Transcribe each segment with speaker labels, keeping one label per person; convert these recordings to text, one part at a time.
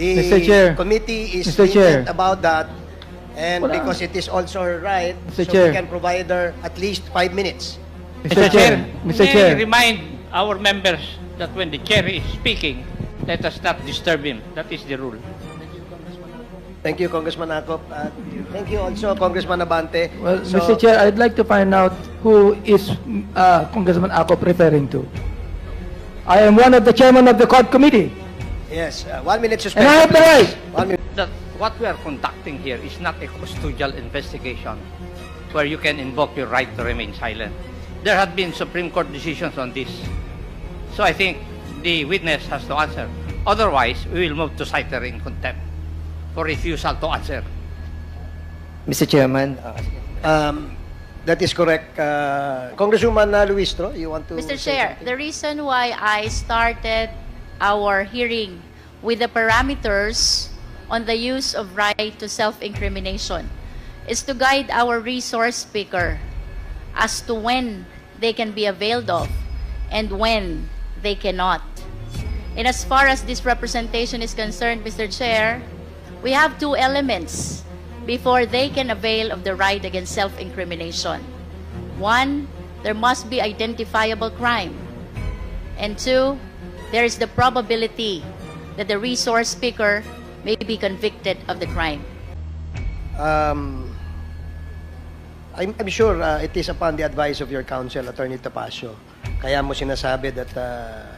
Speaker 1: Mr. Chair.
Speaker 2: committee is
Speaker 1: Mr. Chair.
Speaker 2: lenient about that, and
Speaker 1: Wala.
Speaker 2: because it is also right,
Speaker 1: Mr.
Speaker 2: so
Speaker 1: Chair.
Speaker 2: we can provide her at least 5 minutes.
Speaker 1: Mr. Chair. Mr.
Speaker 3: may
Speaker 1: Chair.
Speaker 3: remind our members that when the chair is speaking, let us not disturb him. That is the rule.
Speaker 2: Thank you, Congressman Akop. Thank you also, Congressman Abante.
Speaker 1: Well,
Speaker 2: So-
Speaker 1: Mr. Chair, I'd like to find out who is Congressman Akop referring to. I am one of the chairman of the COD committee.
Speaker 2: Yes, 1 minute
Speaker 1: And I
Speaker 2: suspension.
Speaker 1: have the right.
Speaker 2: 1 minute.
Speaker 3: That what we are conducting here is not a custodial investigation where you can invoke your right to remain silent. There have been Supreme Court decisions on this. So I think the witness has to answer. Otherwise, we will move to cite her in contempt for refusal to answer.
Speaker 4: Mr. Chairman,
Speaker 2: That is correct. Congresswoman Luistro, you want to...
Speaker 5: Mr.
Speaker 2: say
Speaker 5: Chair,
Speaker 2: something?
Speaker 5: the reason why I started our hearing with the parameters on the use of right to self-incrimination is to guide our resource speaker as to when they can be availed of and when they cannot. And as far as this representation is concerned, Mr. Chair, we have two elements before they can avail of the right against self-incrimination. One, there must be identifiable crime. And two, there is the probability that the resource speaker may be convicted of the crime.
Speaker 2: I'm sure it is upon the advice of your counsel, Attorney Tapasio. Kaya mo sinasabi that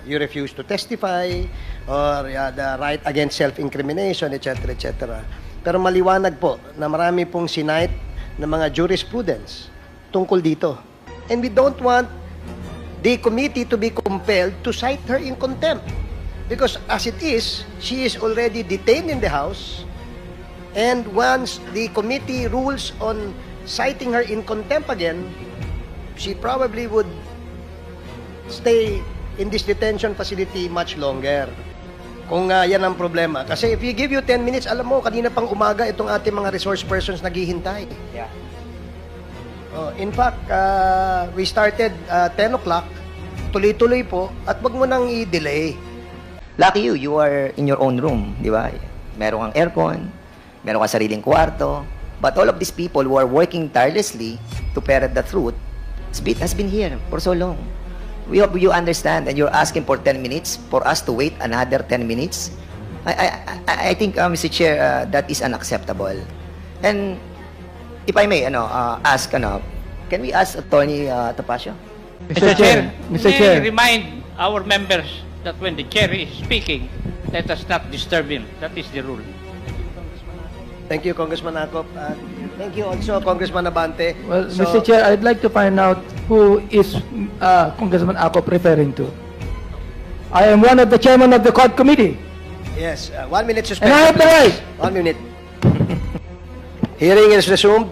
Speaker 2: you refuse to testify or the right against self-incrimination, etc., etc. Pero maliwanag po na marami pong sinite na mga jurisprudence tungkol dito. And we don't want the committee to be compelled to cite her in contempt. Because as it is, she is already detained in the House. And once the committee rules on citing her in contempt again, she probably would stay in this detention facility much longer. Kung yan ang problema. Kasi if we give you 10 minutes, alam mo, kanina pang umaga itong ating mga resource persons naghihintay.
Speaker 4: yeah.
Speaker 2: In fact, we started 10 o'clock, tuloy-tuloy po, at wag mo nang i-delay.
Speaker 4: Lucky you, you are in your own room, di ba? Meron kang aircon, meron kang sariling kwarto, but all of these people who are working tirelessly to ferret the truth has been here for so long. We hope you understand, and you're asking for 10 minutes for us to wait another 10 minutes. I think, Mr. Chair, that is unacceptable. And if I may, ask, can we ask Attorney Tapasio?
Speaker 1: Mr. Chair. Mr.
Speaker 3: may
Speaker 1: Chair.
Speaker 3: remind our members that when the chair is speaking, let us not disturb him. That is the rule.
Speaker 2: Thank you, Congressman Akop. Thank you also, Congressman Abante.
Speaker 1: Well,
Speaker 2: So-
Speaker 1: Mr. Chair, I'd like to find out who is Congressman Akop referring to. I am one of the chairman of the COD committee.
Speaker 2: Yes, 1 minute
Speaker 1: And
Speaker 2: suspension.
Speaker 1: I have the right.
Speaker 2: 1 minute. Hearing is resumed.